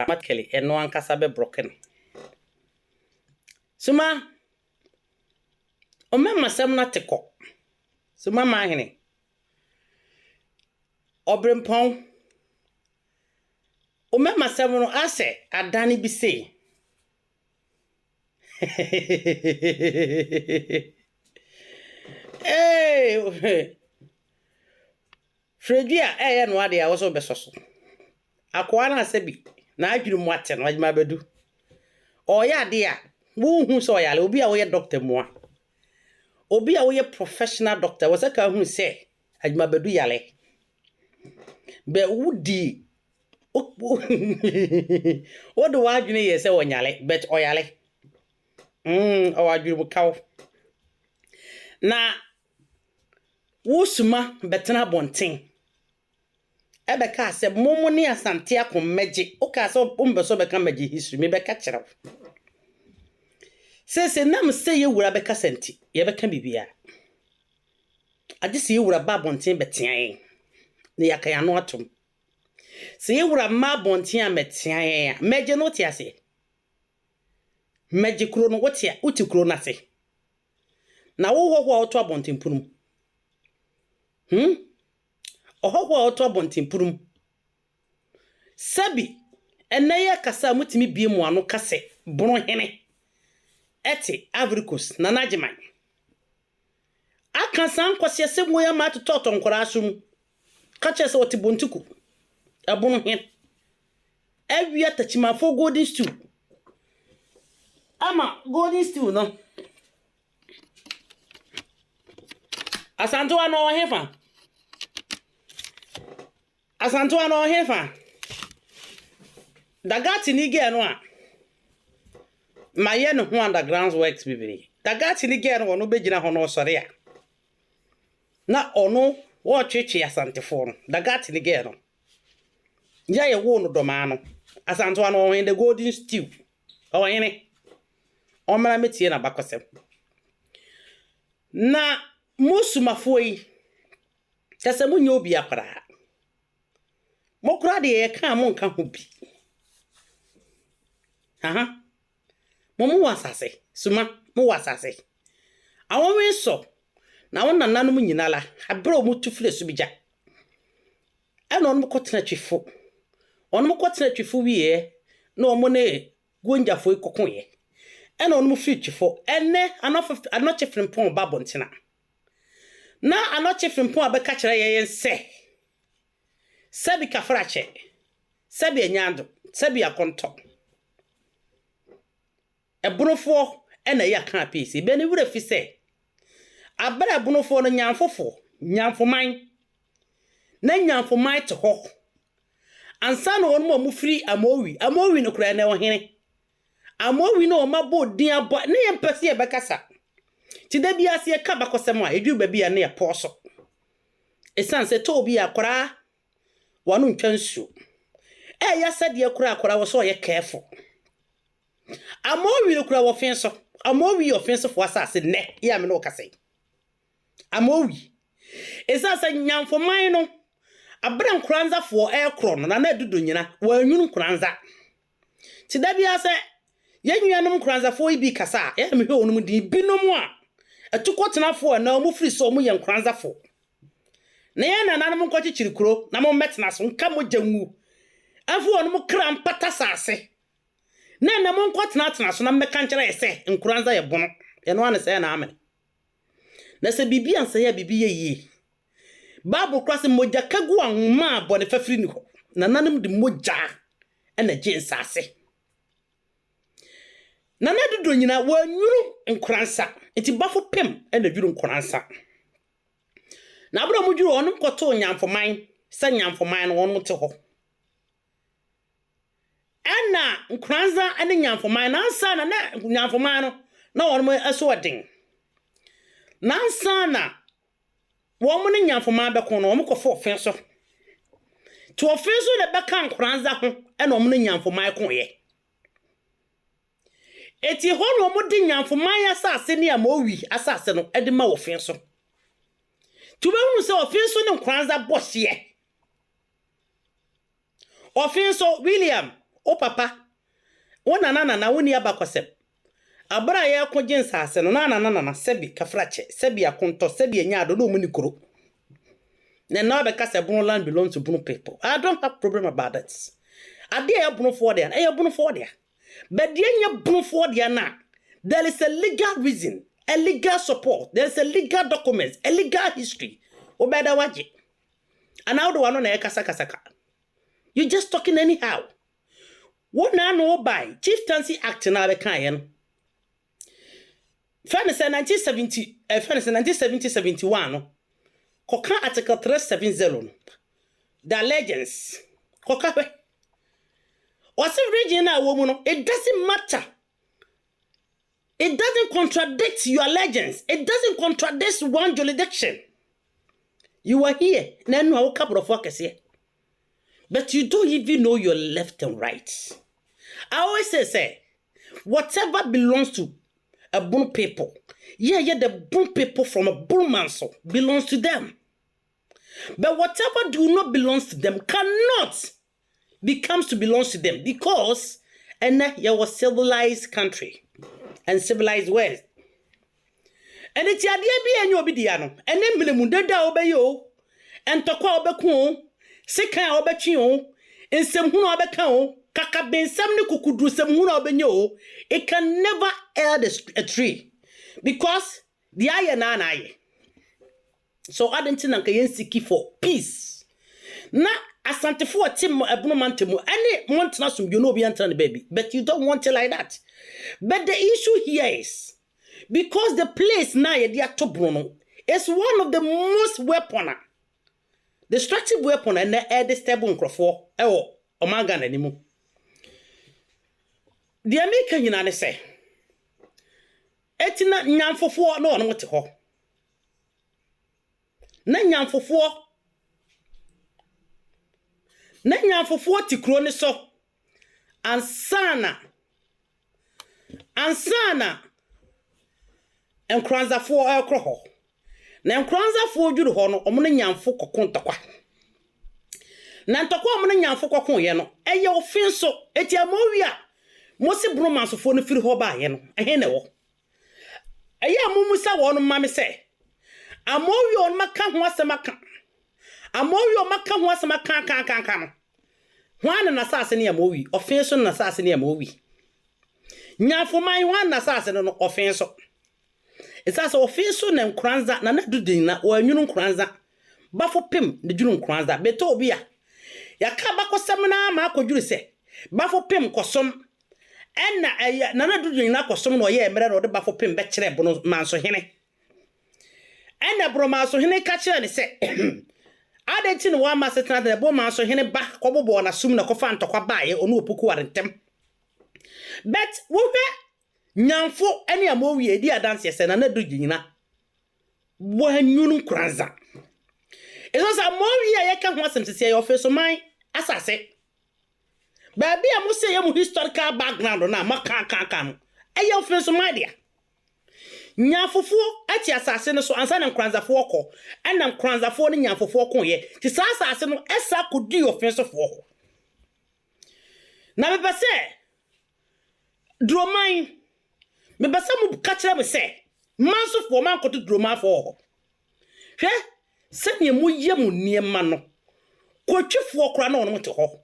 automatically eno ankasa be broken suma o mema sem na teko suma ma hene obrempon o mema sem no ase adani bi sei Fredia no ade a wo so besoso akwa na asabi na adwiri mu ate no adwuma bedu o ya ade a wo hu so yale obi a wo ye doctor mua obi a wo ye professional doctor wo saka hu se adwuma bedu yale be wudi o do wadwene ye se wonyale bet oyale o wadwiri mu kaw na wosuma betena bonten ebe ka se momo ne asante akom meje o ka so umbeso beka meje history me beka kire se nam se ye wura beka senti ye beka bibia ade se ye wura ba bonten betian ne yakaya no atom se ye wura ma bonten a metian meje no ti ase meje kuro no wotia uti kuro na se na wo ho oto abonten punum Ohokwa oto abonten purum sabi eneye kasa mutimi bie mu ano kase bono hene eti Africos na najiman aka san kwase se moya ma tototo nkora asum ka chese oti bontiku abono hen awia tachima for golden stew ama golden stew no asanto ano hefa Dagati ni ge no a maye no ho underground works bibiri Dagati ni ge no no begina ho no sore a na ono wo twetwe asantefo no Dagati ni ge no ya ye wo no doma no asanto ano ho the golden stew o hene o mara metie na bakosem na musumafo yi kase munye obi akra Mokura de ye ka mo nka ho bi. Momu wasase, suma mo wasase. Awon we so na won nananom nyinala, abro mu tufle su bija. Eno no kotena twifo. Ono mo kotena twifo wiye na omo ne gonjafo ikokon ye. Eno no mo fi twifo. Enne anoche frimpon ba bontena. Na anoche frimpon abeka kire ye yense. Sabi kafrache, sabi enyando, sabi akonto. Ebunofo ena ya kan apisi, beni wure fi se. Abara ebunofo no nyanfofo, nyanfoman. Na nyanfoman te ho. Ansa no wonmo amufiri amowi no kura na wo hene. Amowi no mabo din abo, ne yempese e bekasa. Ti da bia se ka bakosem a edu ba bia na ye poso. Esanse to obi akora wanu ntwansu ya sade akura wo so ye careful amowi kura wo fenso amowi offensive for asase ne ya me no kase amowi esasa nyamfoman no abran kranza for aircron na na dudu nyina wa nwunu kranza ti da bia se yennuanom kranza for ibi kasa ya me hwe onum di binom a etukotena for na omu free so omu ye kranza for na ya na nanom nkochi chirikuro na mo metna so nka mo janwu afu onu mo kram pata sase na mo nkotena tena so na mmeka nkyere ese nkuranza ye bono ye no ane se na amene na se bibi anse ya bibi ye yi babu kwase moja kagu anwuma abone fafiri ni ho na nanom de moja ena je nsase na na dudu nyina wa nwuru nkuransa enti bafo pem ena dwiru nkuransa na abro mudwuru onu koto nyamfoman sa nyamfoman no wonu te ho ena nkranza ene nyamfoman na ansa na nyamfoman no na wonu aso odin na ansa na womu ne nyamfoman be ko no womu kofo ofenso to ofenso le beka nkranza ho ena womu ne nyamfoman ko ye eti ho no womu de nyamfoman asase ne amowi asase no ede ma ofenso Tube unu se ofinso ne nkranza bohye. Ofinso William o papa wona na woni abakwasem abra ye akogye nsase no na sebi kafrache sebi akonto sebi enya ado no mu ni kuro na be kase Bunu land belongs to Bunu people. I don't have problem about that. Ade ya Bunu for there e Bunu for there but the enya Bunu for there na there is a legal reason, a legal support, there is a legal documents, a legal history obeda waje and how do I know na kasaka you just talking anyhow. What na no by Chieftaincy Act na be kan ye no Fairness 1970-71 no. Koka Article 370 the allegiance. Koka we. What's region na woman no? It doesn't matter. It doesn't contradict your allegiance. It doesn't contradict one jurisdiction. You are here. Now no couple of workers here. But you don't even know your left and right. I always say, whatever belongs to a Bunu people, the Bunu people from a Bunu manso belongs to them. But whatever do not belongs to them cannot becomes to belongs to them because you was civilized country and civilized West. And it's idea be any obidiano and then milemunda obeyo and tokwa obekun seka obetwin in semhunu obeka kaka bensam ne kukudu semhunu obenyo. It can never air a tree because the aye na aye. So I didn't think I seek for peace. Na asante for tim Bunu mantemu any montana sum you know be enter the baby, but you don't want it like that. But the issue here is because the place na ye dia to Bunu is one of the most destructive weapon and the air stable nkrofo ewo omaga na nimu. The American yina say etina nyamfofo na ono te ho na nyamfofo ti kro ni so ansana enkranzafo ekro ho na enkranzafo dwuru ho no omo nyamfo kokontokwa na ntokwa omo nyamfo kokon ye no eye ofin so eti amowi a mosi bromansofo no firi ho ba ye no ehe ne wo eye amumusa wo no mame se amowi on maka ho asemaka amowi on maka ho asemaka kan hwan na sase ne amowi ofin so na sase ne amowi nyafo man hwan na sase no ofin so esase ofin so na nkranza na dudin na wanyunu nkranza bafo pem de dwunu nkranza beto obi a yaka bakosem na ma akodwuru se bafo pem kosom enna na dudin na kosom no ye emere no de bafo pem be kire Bunu manso hene enna bro manso hene ka kire ne se adenti no wa masetna de bo manso hene ba kobobo na sum na kofa ntokwa baaye onu opoku warentem but wo hwe nyamfo ene amowi edi adanse se na dudin na wanyunu nkranza eso sa amowi a yeka ho asem sese ya ofeso man asase baby a muse ye mu historical background na maka no eye ofeso man dia nyafofo ati asase no so ansa na nkranzafo ko ena nkranzafo ne nyafofo ko ye ti sa asase no esa kodi ofeso fo na me pese droman me pese mu ka kire me se manso fo man ko to droman fo ho hwe se ne mu ye mu niema no kotwifo kra na ono te ho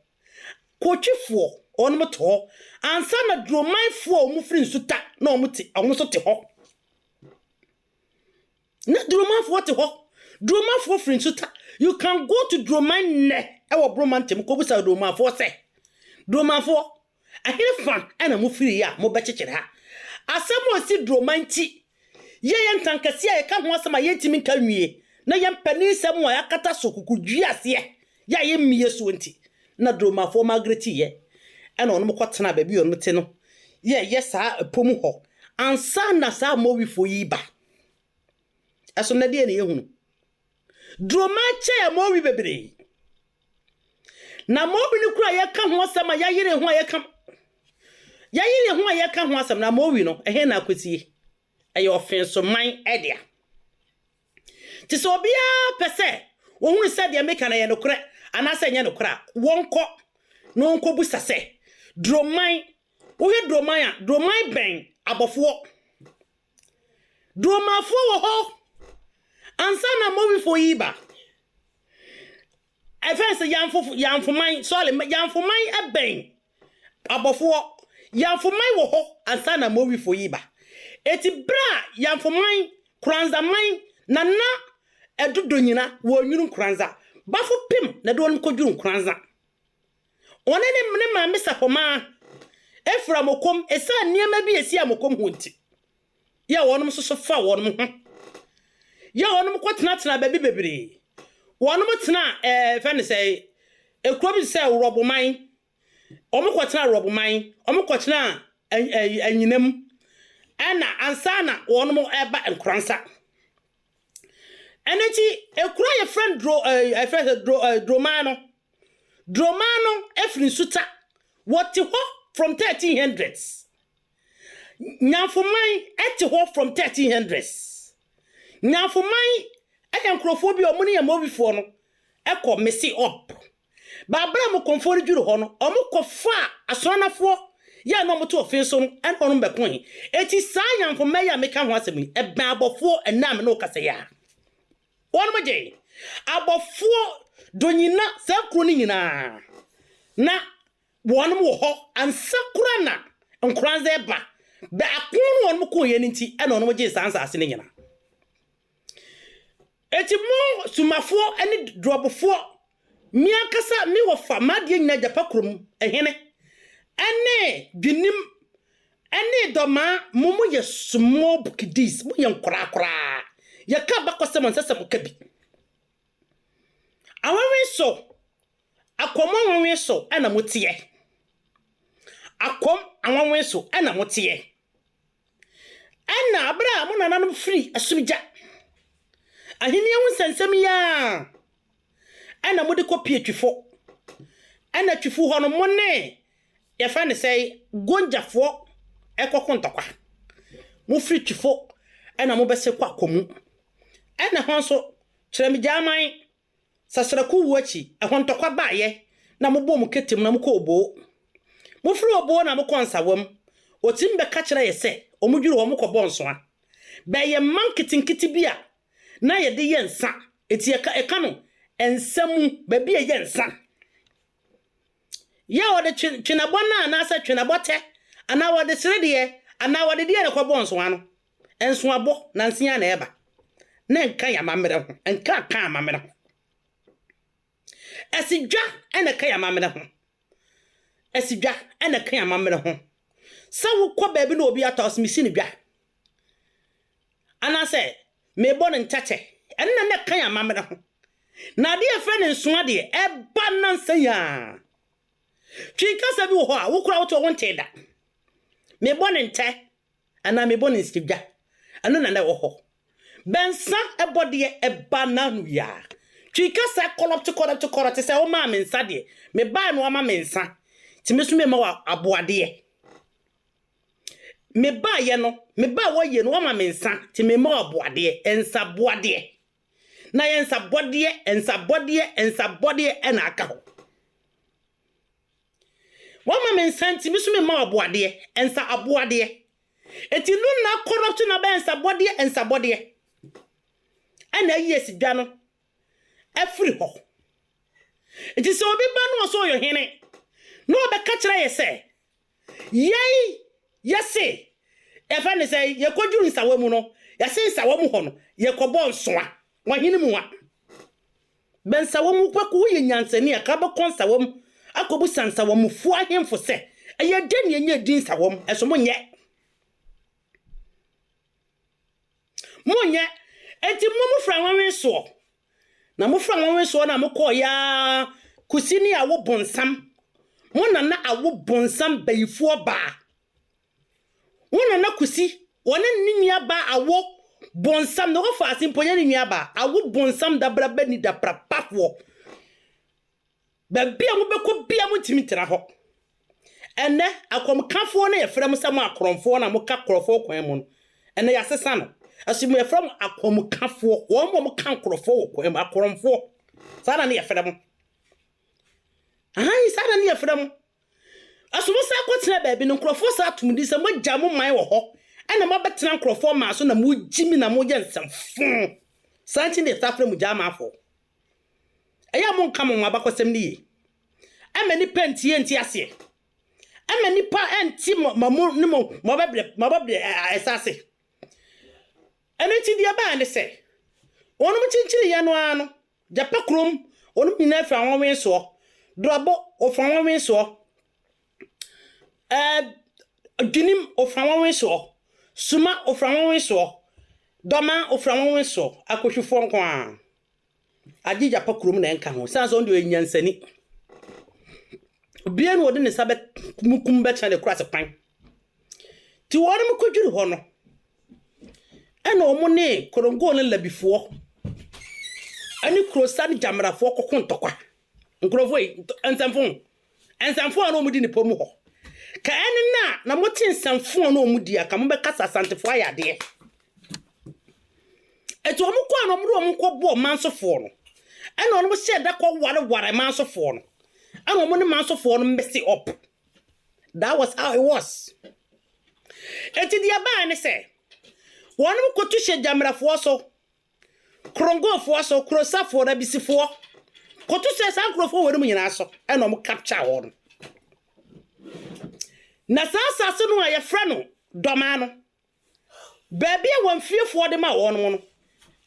kotwifo ono te ho ansa na droman fo mu firi nsuta na ono so te ho na droman fo te ho droman fo firi nsuta you can go to droman ne e wo broman tem ko busa droman fo se droman fo ahire fan ana mu firi ya mo bekekere ha asemo si droman ti ye ntankase a ye ka ho asema ye timi ka nwie na ye mpani semu a yakata sokuku duase ya ye miye so nti na droma fo magreti ye ana ono mkotena ba bi ono te no ye saa pomu ho ansa na saa mowi fo yi ba aso na de ne ye hunu droma che ya mowi bebre na mowi ni kura ye ka ho asema ya yire ho ye ka ho asema na mowi no ehe na akwtie aye offense man edia ti so bia pese wo hunu se de make na ye no kure anase nya no kura wonko no nko busa se Droman, wohwe droman a droman ben abofo. Dromafo wo ho. Ansa na mowi fo yiba. Efense yamfoman, sorry, yamfoman ben abofo. Yamfoman wo ho ansa na mowi fo yiba. Eti bra yamfoman kranzaman na edudo nyina wo nwunu kranza. Bafo pim na do nkodwuru kranza. One ne ma mesapoma efra mokom esa niema bi esi amokom hunti. Ya wonum so fa wonum ho. Ya wonum kwotena baby bebre. Wonum tena fene say ekuro bi say roboman. Omo kwotena roboman, omo kwotena anyinam. Ana ansana wonum eba enkransa. Energy ekuro ye friend dromano. Dromano efrin suta what ho from 1300s. Nyamfomai eti ho from 1300s. Nyamfomai ekrofo bi omuni yamobifo no ekọ mesi up. Ba bra mo konfo djuru ho no omo kofa asonafo ya no moto ofenso no en onu bekon. Eti sa nyamfomai ya meka ho asemi eba abofo enam no kasa ya. Wonu moje abofo donyina sakro ni nyina na wonum wo ho ansakura na nkranza eba ba akunu wonum ko ye nti e na wonum je sansa ase ni nyina eti mo sumafo eni drobofo mi akasa mi wo fa madie nyina japa krom ehene ene binim ene doma mumu ye small bukidis mu ye nkora ye ka bakosem nsesem kabi. Awanwe so akom awanwe so ana motie akom awanwe so ana motie ana abra mo nananom free asumja ahini ewu sensem ya ana mode kopie twifo ana twifu ho no mo ne ye fa ne sei gonjafo ekoko ntokwa mo free twifo ana mo bese kwa akomu ana ho so kyeremjaman sasraku wuachi ahontokwa baaye na mobo mu ketem na mko obo mo firi obo na mko nsawam otimbe ka kire yese omudwuru wo mko bonso a be ye manketinkiti bia na ye de yensa eti eka no ensamu ba bia yensa ya wode twinabona na asa twinabote ana wode sirede ana wode de ko bonso ano enso abo na nsia na eba na nka ya mamere ho nka ka mamere ho Esidwa ena ka ya mamere ho. Esidwa ena ka ya mamere ho. Sa wo kwa baabi na obi atos misi ni dwa. Ana se me bon ntache. Ena na ka ya mamere ho. Na de efe ne nso ade e ba nansa ya. Twi kasa bi wo ho a wo kura wo to wonte da. Me bon ntache. Ana me bon nsidwa. Ano na wo ho. Bensa e bode e ba nanu ya. Twika sa kolop to se o ma mensa de me ba no ma mensa ti me so me ma wa aboade me ba ye no me ba wo ye no ma mensa ti me ma aboade ensa boade na ye ensa bode ena aka ho wo ma mensa ti me so me ma aboade ensa aboade eti nu na kolop to na ba ensa bode ana yes dwa no Every ho. It is so be ban so your hene. No be catch ra yese. Yei, yese. If I say ye koduru nsawam no, yese nsawam ho no, ye kobo nsoa. Wa hene mu wa. Ben sawam kwaku ye nyansani aka be konsawam, akobu sansawam fu ahemfo se. Eye den ye nya din sawam, eso mo nye. Mo nye, enti mo fra wanwen so. Na mo fra wanwe so na mo ko ya kusini awo bonsam mo na awo bonsam bayifo ba wona na kusi wona ninia ba awo bonsam no fa asimponya ninia ba awo bonsam da braba ni da prapafo ba bia mo beko bia mo timitira ho ene akom kafo na ye frem sam akromfo na mo ka krofo kwan mo no ene ya sesa no asimu ye from akom kafo wo mo kan krofo kwan akromfo sada na ye frem aha sada na ye frem aso mo sa kwotena baabi no nkrofo sa atumdi se mo gyamo man wo ho ana mo betena nkrofo ma so na mo gimi na mo yensamfo santi ne tafre mu gyama afo eya mo nka mo abakosem ni ye amani pentie enti ase amani pa enti mamu ni mo bebre esase ene ti dia ba ne se wonu mo chinchiri ya no ano japa krom wonu nyina fa wonwen so drobo ofan wonwen so dinim ofan wonwen so suma ofan wonwen so doma ofan wonwen so akohwefo nko a agi japa krom na enka ho sanso ndo enyansani bien wodi ne sabe mukum be chale kura se pan ti wonu mo kodwiri ho no ena omo ne korongo ne labifo ani krosan jamrafo kokontokwa nkrofo ensamfo na omudi ne pomu ho ka ene na moti ensamfo na omudi aka mo be kasa santefo ayade eto omo kwa na omo ko bo mansofo no ena ono mo sheda ko ware mansofo no ena omo ne mansofo no mess up. That was how it was. Eti dia ba ne se wonu mo kotu she jamrafo so krongo fo so krosafo na bisifo kotu se san krofo wonu nyina so e no mo capture won na sasa so no aye fra no doma no baby e won fiefo de ma won no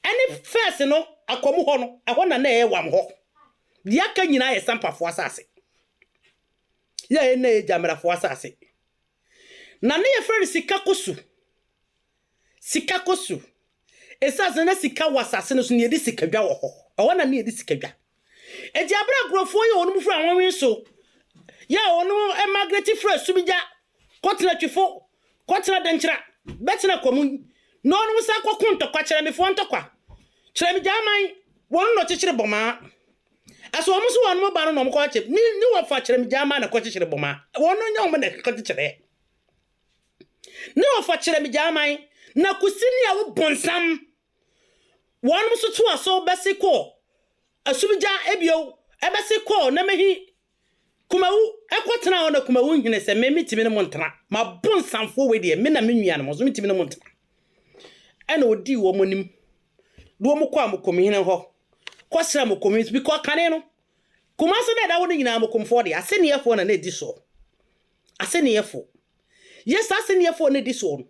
any first no akomu ho no e ho na e wam ho dia ka nyina ye sampafo asase ya e na e jamrafo asase na ne ye fra sika kosu esase na sika wasase no so ne yedi sika dwa wo ho wona ne yedi sika dwa eji abra grofo ye onu mfra wanwen so ya onu emigrate fra subija kotena twifo kotena denchira betina komu no onu sa kokunto kwa kire me fo ntokwa kire me jaman wonu no chichire boma aso omu so wonu mo ba no mo kwa che ni wo fa kire me jaman na kwa chichire boma wonu nya mo na kwa chichire ni wo fa kire me jaman na kusini a wo bonsam wonu so to aso besiko asubija ebio ebesiko na mehi kumawu ekwotena ona kumawu hine se me mitimi ne montana ma bonsamfo we de me na menua no so mitimi ne montana ena odi wo monim do mo kwa mo komhine ho kwasra mo komhine because kane no kumaso na da wo nyina mo komfo de asene yefo na edi so asene yefo yes asene yefo na edi so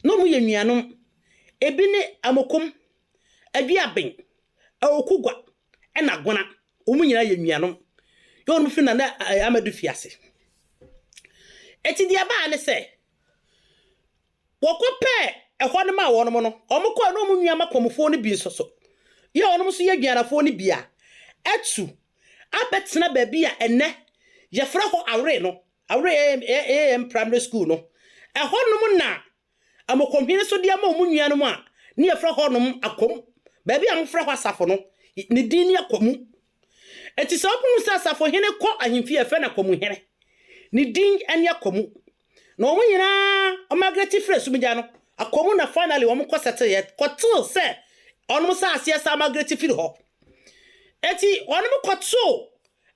no mo ye nuanom ebi ne amokom aduaben awokugwa ena gona omu nyina ye nuanom yo no fina na amadu fiase eti dia ba ne se wokope ehwo ne ma wono mo no omukọ no mu nuama komfo no bi nsoso ye ono so ye duanafo no bia etu abetena ba bia enne ye fra ho awre no awre am primary school no ehwo no mu na amokomhine so dia ma omu nuanom a ne ye fra ho no akom ba bia mo fra ho asafo no ne din ne akomu eti so pun sa asafo hene ko ahimfi efe na komu hene ne din anya komu no omu nyina omagreti fresh mija no akomu na finally wo mko settle yet kotil se onu sa asia sa magreti feel ho eti onu mko to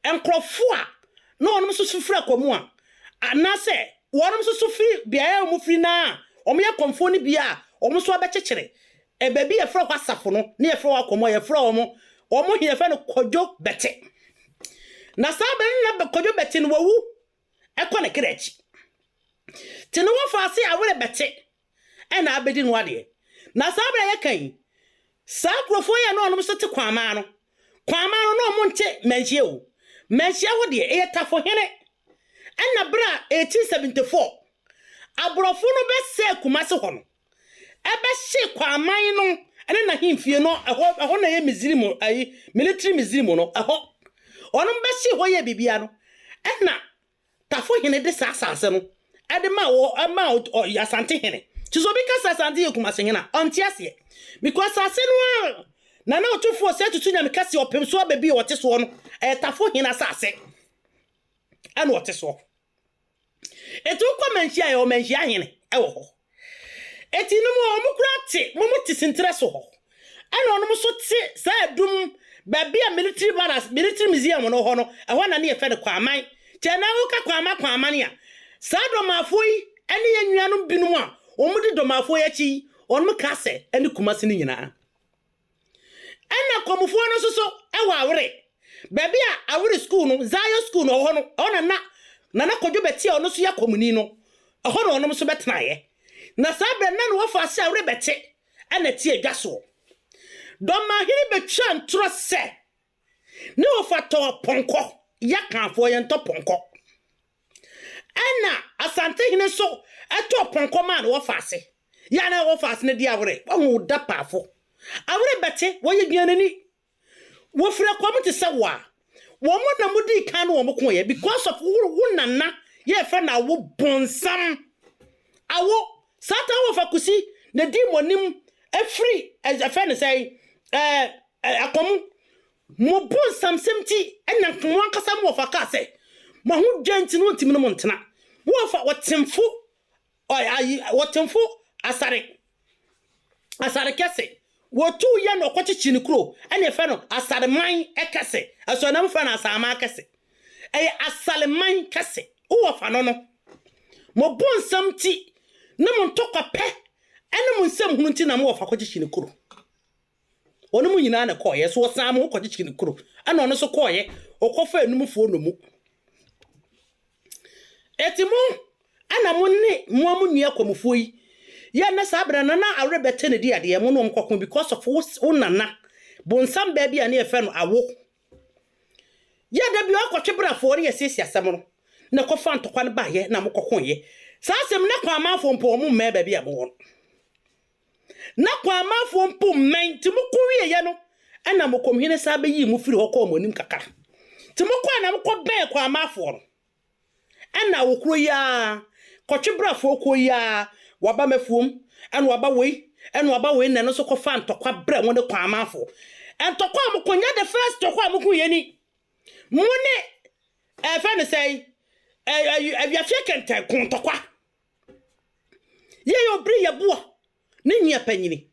enkrofo a no onu so sufri akomu a anase wonu so sufri bia ya mu fri na omu ya komfo ni bia omu so abechekere e baby e fra kwasafo no ne e fra akomu e fra omu hie fe no kojo bete na sabe na kojo bete no wawu ekọ na krechi tinu wo fa se awere bete e na abedi no ade na sabe ye kan sa krofo ye no no so te kwama no no mo nte menhie o menhie ho de e tafo hene na bra 1874 abrofo no be se kumase ho no ebe hye kwaman no ene na himfie no eho na ye mizirimu ayi military mizirimu no eho ono be hye ho ye bibia no na tafo hene de sasase no ade ma wo ya sante hene tizo bi ka sasante ye kumase hene onti ase because sase no na otufo se tutu nya mekase opem so ababi wote so no tafo hene sase ene wote so etu kwa menhia ye o menhia hene ewo ho eti no mo omukrate mo mutisi ntre ho ana ono so ti sa dum ba bia military museum no ho no ehwa na ne ye fe de kwaman Tena uka kwa amania. Sa domafo yi ene ye nuanom binom a omudi domafo ya chi onmo kase ene kumase ni nyina. Ena komufo no soso ewa awre. Baby a awre school no Zion school no ho no ona na kodwo beti a ono so ya komuni no. Ho no onom so betnaye. Na sa be na no wo fa se awre beti ena tie dwaso. Doma hiri betwa ntro se. Ne wo fa to ponko ya kanfo ye nto ponko. Ena asante hine so eto ponko man wo fa se. Ya na wo fa se ne di awre. Wo da pafo. Awre beti wo ye duanani. Wo frɛ komite se wa wo mo na mudi kan wo mo koye because of wo nana ye fa na wo bonsam awo satan wo fa kusi na di monim afri as a fan say akom mo bonsam semti ena kwan kasa mo fa ka se mo ho dwanti no ntimi no montena wo fa wotemfo wotemfo asare kese wotu ye no kwachichi ni kro ene fe no asaleman ekese asonam fa na asama akese asaleman kese wo fa no mo bonsam ti na mo ntokwa pe ene mo nsam hunu ti na mo fa kwachichi ni kro ono mo nyina na koye so sam mo kwachichi ni kro ana ono so koye okofa enumfo no mu etimo ana mo ne mo amunu akomfo yi ya na sabra na awre bete ne di ade mo no mkokon because of unana bonsam ba bia na ye fe no awo ya da bi akotwe brafo re yesisi asem no na kofa ntokwa ne ba ye na mkokon ye sa asem na kwa amafo mpo mo me ba bia mo na kwa amafo mpo men ti mkowie ye no ana mkomhene sa ba yi mu firi hokọ mo nim kakara ti mkwa na mkọ ben kwa amafo no ana wokro ya kotwe brafo ko ya waba mefuom enu waba we na no so kofa ntokwa bra won kwa amafo entokwa amkonya the first tokwa amku yeni mune fa ne say aviafia kenta kun tokwa ye yo bri ye boa ne nua panyini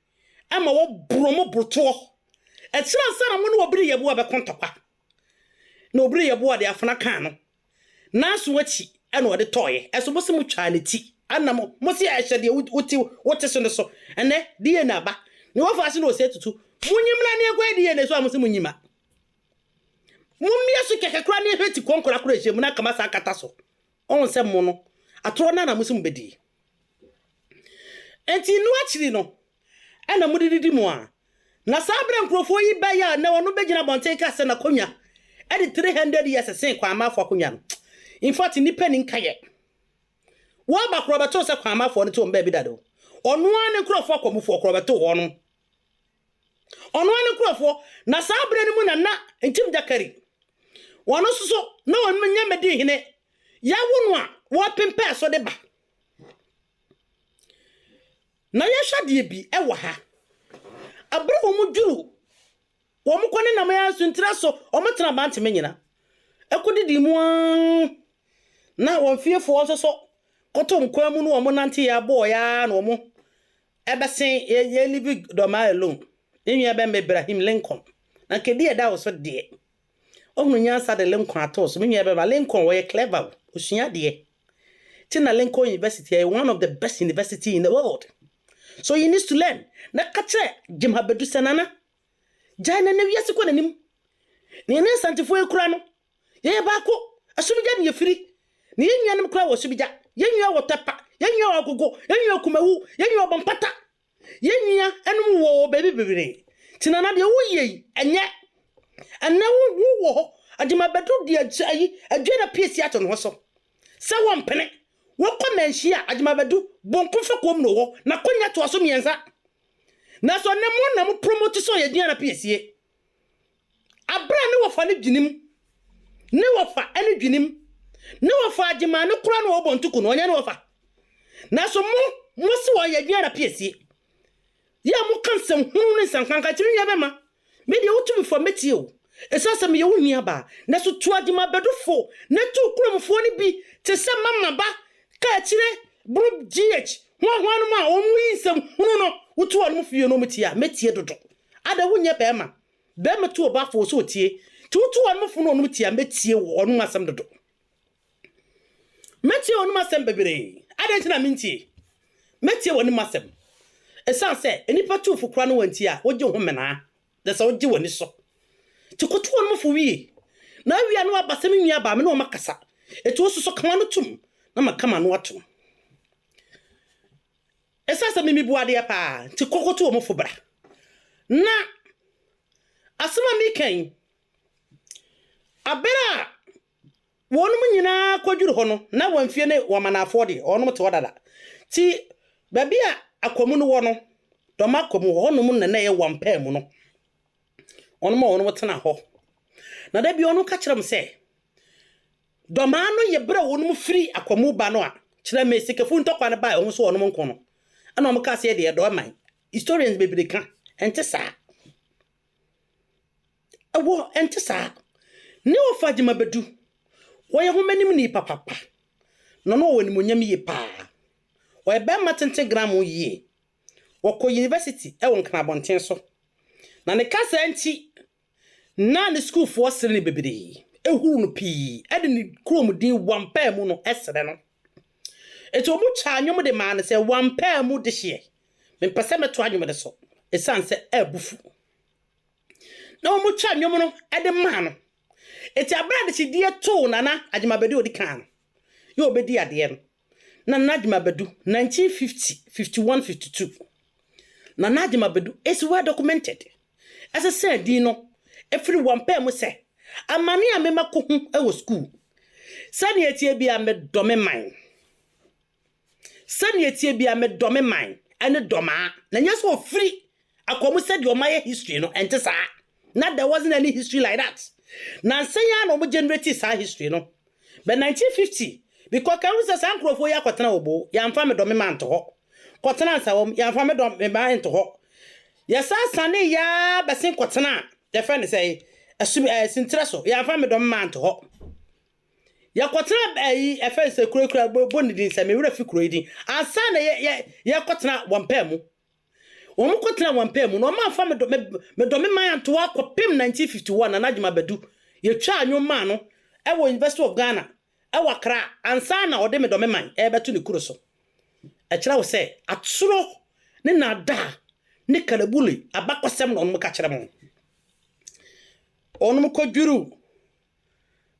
ama wo bromo broto etira sana mune wo bri ye boa be kun tokwa na obri ye boa de afana kan no na so wachi enu de toye eso bo se mu twa ne ti anamo mosi a hye de wote so ne so ene die na ba ne wo fa se no se tutu munyimla ne egwa die ne so amosi munyima mummia so kekekra ne hweti konkora kora hye mu na kama sa akata so on se mu no atoro na mosi mu bedi enti no achiri no ana mudididi mu a na sabra nkrofo yi ba ya na wono begina bonten ka se na konwa edi 300 years sen kwa amafo konwa no in fact ni penny nkaye wa ba krobeto se kwa amafo ne to mba bi dado onu ane krofo akomufo krobeto ho no onu ane krofo na sabra ni mu na ntim jakari wono soso na won nya medi hine ya wonu a wo pempe so de ba na ye hwade bi e wo ha abro wo mu duru wo mu kone na ma suntra so o metena ba nteme nyina ekudidi mu na won fiefo so kotom kwa mu no wo nante ya bo ya na wo mu ebesen ye live doma alone enyu ebe Ibrahim Lincoln na kedi e da wo so de ohunu nyansa de Lincoln atos menyu ebe ba Lincoln wo ye clever osua de Tina Lincoln University is one of the best university in the world. So you need to learn. Na katre jimha bedu sanana. Jaina ne wiase kwa nanim. Ni ne santifo ekura no. Ye ba ko asubija ne yefiri. Ni yenwa ne kura wo subija. Yenwa wo tepa, yenwa wo gogo, yenwa kumawu, yenwa bompata. Yenwa enum wo baby bebere. Tina na de wo ye enye. Anna wo ho ajima bedu de ayi adwena piesi ato no so. Se wo mpene wo komanhia adwumabadu bonkomfa kom no ho na konya to aso miensa na so ne mo na mo promote so ye diana piesie abra ne wo fa ne dwinim ne wo fa ene dwinim ne wo fa adwuma ne kura no obontuku no onya ne wo fa na so mo si wo ye diana piesie ya mo kansem hunu ne sankanka tiri nya bema me de wo tu for metie o esasa me ye wo nua ba na so tu adwumabadu fo ne tu kuromfo ne bi te se mama ba ka chire bru GH ho no ma o mu yinsem hunu no wotu on mu fie no metie metie dodo ada wonye be ma tu oba fo so tie tu on mu fu no metie metie wo on asem dodo Metie wonu masem bebere. Ade ntina mintie. Metie wonu masem. Esan se enipa tu fukura no wanti a woje ho mena. De se woje woni so. Ti kotu wonu fo wie. Na wi anu abasem nwi aba me no makasa. Eti wo so kama no tum. Na makama no atum. Esan se mimi buade ya pa. Ti kokotu wo mo fo bra. Na asema mi kan abera wonum nyina kwadwuru ho no na wamfie ne wamanafo de onum te wadada ti babi a akwamu no wo no doma akwamu ho no na ye wampa mu no onum tena ho na da bi onu ka kirem se doma no ye bra wonum firi akwamu ba no a kire me sikefu ntokwa ne ba ho so onum nko no ana om ka se de do man historians bebere ka ente sa awo ente sa ni wo fagima bedu wo ye ho manim ni papa no no wo ni monyam ye pa wo e be matente gram ye wo ko university e won kana bonten so na ne kasa anti na ne school for sere ne bebere ehuru no pi e de ni krom din wampa mu no esere no eto mu cha anwom de ma ne se wampa mu de hye me pese meto anwom de so esanse ebufu na mu cha anwom no e de ma no eti abrade chi die to nana ajimabedu odi kan yo obedi ade no na ajimabedu 1950 51 52 na ajimabedu is well documented as I said di no every one pay mo say amani amema ko hu e wo school sani etie bia me dome man sani etie bia me dome man ene doma na nya so free akomu said your my history no ente sa na there wasn't any history like that. Na senya no mo generate sa history no by 1950 because kan say san krofo ya kwatena obo ya mfa me do me man to ho kwatena nsawom ya mfa me do me ban to ho ya sa sane ya basin kwatena the friend say asumi sintraso ya mfa me do me man to ho ya kwatena e friend say kura boni din say me wura fi kura din ansa na ya kwatena wampa mu omo kwatena wampa mu no ma fa me do me man to akopem 1951 na najima bedu ye twa anwom ma no e wo University of Ghana e wakra ansa na ode me do me man e betu ne kuro so e kira wo se atsoro ne na da ne kalabuli abakosem no onum ka kire mo onum kodwuru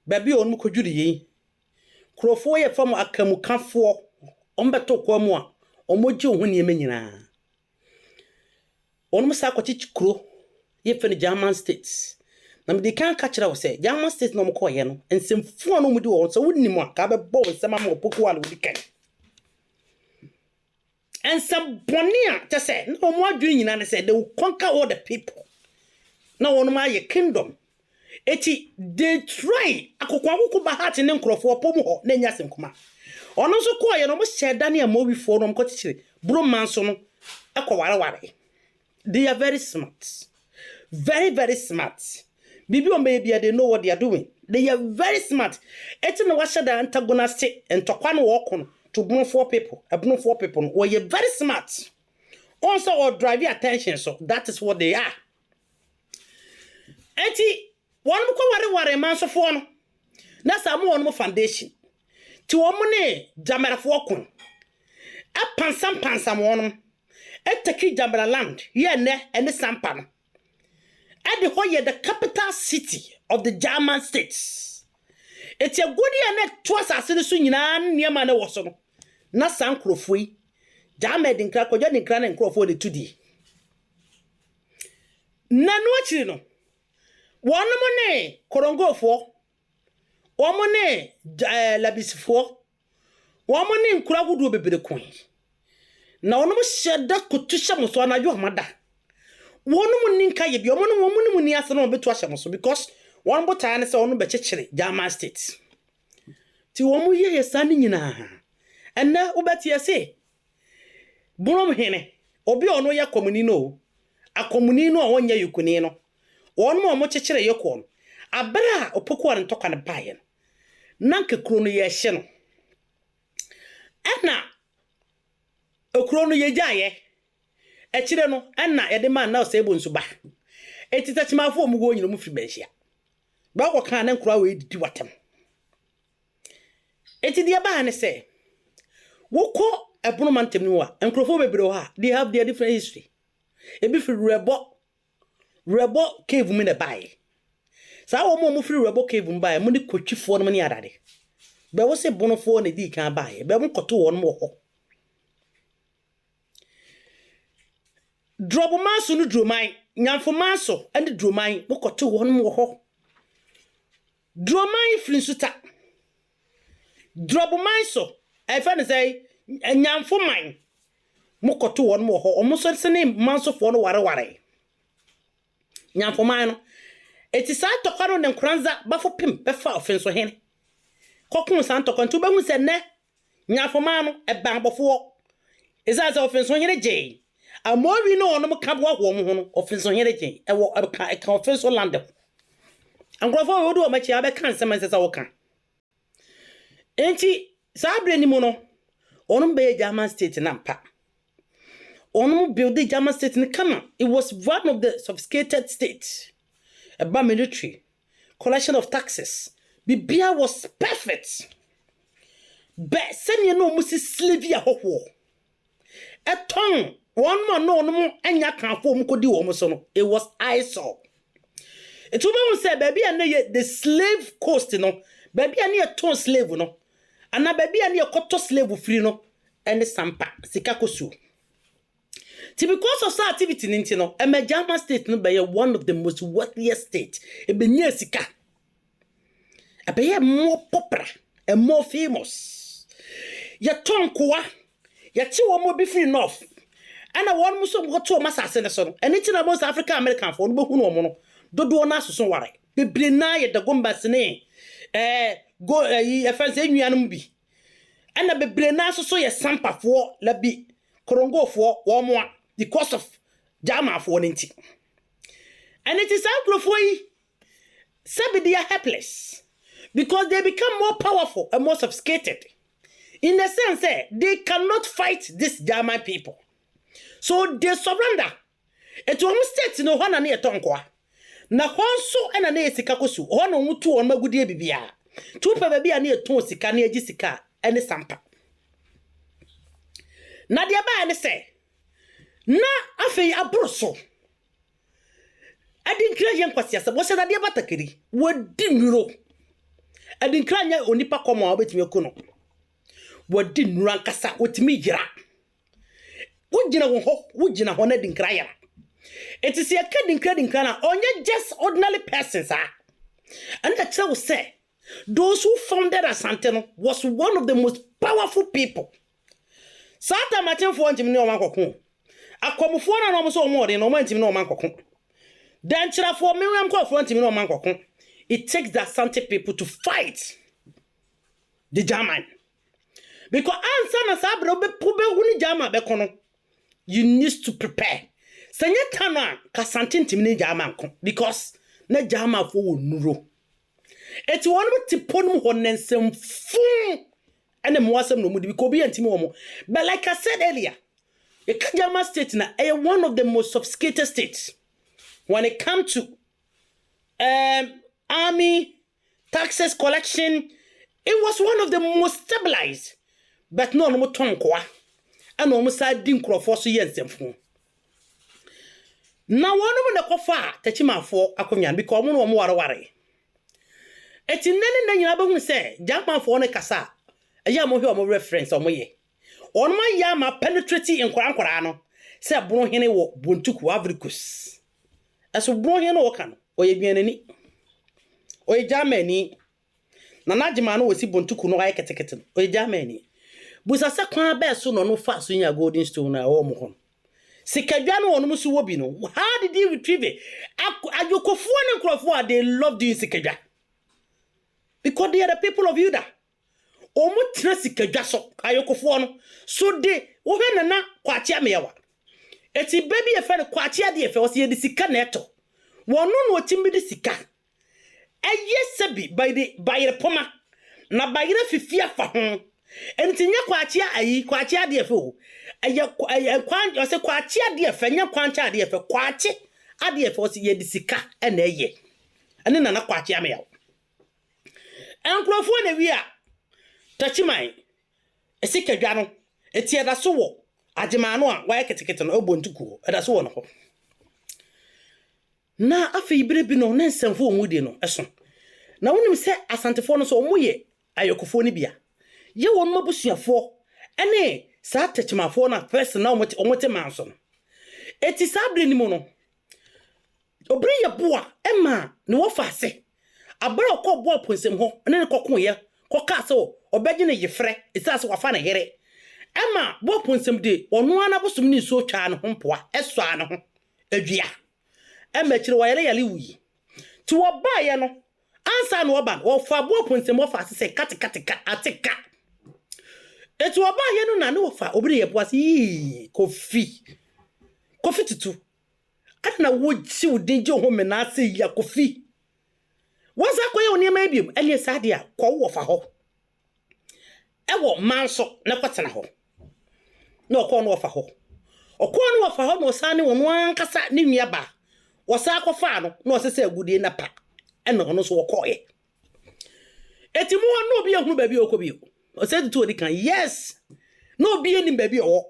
babi onum kodwuru yi krofo ye fam akamu kafo ombeto kwa mu a omoji ho ne nyina onum sa kwachi kuro ye fe ne German states na me de kan ka kira wo se German states no mko ye no ensemfo no mu di wo so wonni mu aka be bo nsema ma opoku wala wodi kan ensem bonia te se no mo adwun nyina ne se they will conquer all the people na wonu ma ye kingdom eti they try akokwa ba heart ne nkrofo opomu ho na nya senkuma ono so ko ye no mo sheda ne amowi fo no mko tichire bro man so no ekoware they are very smart very very smart bibi o maybe they know what they are doing they are very smart eti no washa da antagonist entokwa no wo kono to bring four people no we are very smart also or drive your attention so that is what they are eti won mo ware man so fo no na samu won mo foundation ti wo mo ne jamerafo kon pansam won eteki Jambala land ye ne ene sampa no ade ho ye the capital city of the German states eti agudi ene to asase ne so nyina niema ne woso no na sankrofoi German din kra kojo din kra na nkrofo de tudi nanu achiri no wono mo ne korongofo womo ne labisfo womo ne nkura gudu bebere kon na wono mo sheda kotusha mo so anajo amada wono mo ninka ye bi wono mo ni ase no betu ahye mo so because one bota ne se wono be chekere German state ti womo ye sane nyina enna ubeti ese bunom hene obi ono ya komuni no akomuni no wonya yukuni no wono mo chekere ye ko no abra opoku an toka ne baye no nanke kuro no ye hye no enna okuro no ye jaye e kire no enna ye de man na osebo nsuba etitachimafo omugo nyino mu firi benhia ba ko kan na nkura we didi watem Eti dia ba ne say woko ebono mantem ni wa enkrofo bebre ha they have their different history. Ebi fi rebo cave mu ne bae. Sa wo mo fi rebo cave mu bae mo ni kotwifo no ne adade. Be wo se bonofo ne di kan bae be mo koto won mo ho. Drobo manso no droman nyamfo manso ande droman mo koto won mo ho. Droman flinsuta. Drobo manso I find say nyamfo man mo koto won mo ho omo so se ne manso fo no ware nyamfo man no eti sa tokano ne nkranza bafo pim befa ofenso hene kokun san tokonto be hu se ne nyamfo man no e ban bofo eza za ofenso hene je amowi no ono ka bo ho mo ho no ofenso hene je e wo ka ofenso land angrofo wo do ma chi abe kan se man se sa wo kan enti sa bre ni mo no ono be German state nampa ono build the German state in Kama. It was one of the sophisticated states about military collection of taxes. Bibia was perfect. But send you know musi slavery a ho. A tongue one man no enya kan fo mko di wo so no. It was ISO. It will say baby and the slave coast no. Baby and a ton slave no. And na baby and a koto slave free no. And the sampa sikakosu. Because of that activity, a German state no be one of the most wealthiest states. It be near sika. It be more popular and more famous. Ya ton kwa, ya ti wo mo be free enough. And I want muso go to masase ne so no. Anything about African American for no be hunu omo no. Dodo na soso ware. Bebre na ye da gomba sene. Go e fanse nuanum bi. And na bebre na soso ye sampa fo la bi. Korongo fo wo mo because of Jama for ninety. And it is Anglophone, they are helpless because they become more powerful and more sophisticated. In the sense that they cannot fight these German people. So they surrender. It will state no one near Tonkwa. Na honso and a near Sikakosu, one on 2 on Magudi Bibia. 2 baby near Tonsika near Jessica and the Sampa. Nadia Ban say. Na afei abroso adinkra yen kwasiasa bo se na de batakiri wodi nuro adinkra nya onipa komo obetimi ekono wodi nuro ankasa otimi gira wogina wogina ho na adinkra yara etisi akadinkra na onye just ordinary persons and that will say those who founded Asante was one of the most powerful people. Sata matin fo ntimi ne o mankokon akomufo na no so mo de no mantimi no mankokon dan chirafo mewam ko fo ntimi no mankokon. It takes the Asante people to fight the German because answer na sabre obe huni German be kono you need to prepare senya tana ka Asante ntimi ne German kon because na German fo wonuro eti wonu tiponu honensem fun ene mo asem no mu di ko bi ntimi wo mo. But like I said earlier, the German state na one of the most sophisticated states when it comes to army taxes collection. It was one of the most stabilized, but no mo tonkwa and no mo side din krofo so yensem fun. Na wonu mo na kofa tachima fo akonya because mo no mo ware eti nene na nyina be hu se German fo ne kasa eya mo hwe o mo reference o mo ye on ma ya ma penetrate in kwara no se bro hene wo bontuku Africus eso bro hene wo kan o ye bianani o ye Germany na najima no wosi bontuku no ay ketekete o ye Germany busa se kwan ba so no fa so nya golden stone na wo mo ho sikadwa no wono so wo bi no. How did you retrieve it? Ayokofu ne krofo they love doing sikadwa because they are the people of Judah. Omo tena sikadwa so ayokofo no so de wo hwe na kwache amewa eti baby e fe no kwache ade e fe wo se de sika na eto wono no otimbi de sika sebi by the poma na by the fifia fa ho enti nya kwache ade e fe o kwan o se kwache ade e fe nya kwache ade e fe kwache ade e fe wo se de sika na ene na kwache amewa enkrofo na wi a Tachimai. Esika dwano. Eti eda so wo. Agemaano a wa ketekete no obontukuo. Eda so wo no. Na afi ibire bi no na nsemfo omudi no eso. Na wonim se asantefo no so omoye ayokofo ni bia. Ye won mabusuafo ene sa tachimafo na person na omote manso no. Eti sabre ni mo no. Obri ye boa ema ne wo faase. Abra ko bo ponsem ho ene kokon ye koka se obegye ne yefre isa se wafa ne here. Ema bo ponsem de ono ana bosum ni so twa ne ho mpoa eso ano ho adua. Ema kire wayele yale wuyi. Ti wo ba ye no ansa no oba wo fa bo ponsem wo faase se katika atika. Eti wo ba ye no na ne wo fa obri ye boa se kofi tutu. Ana wo ji udinje ho menase ya kofi. Waza ko ye oni ma biem ene sade a ko wo fa ho. Ewo manso na kwatena ho. Na ko no wo fa ho. Okọ no wo fa ho no sa ne wono ankasa ne nua ba. Wo sa akọfa no na osese agudie na pa. Ene ono so wo koye. Eti mu ho no obi ehunu ba bi okobio. O se tutu odi kan yes. No obi enim ba bi owo.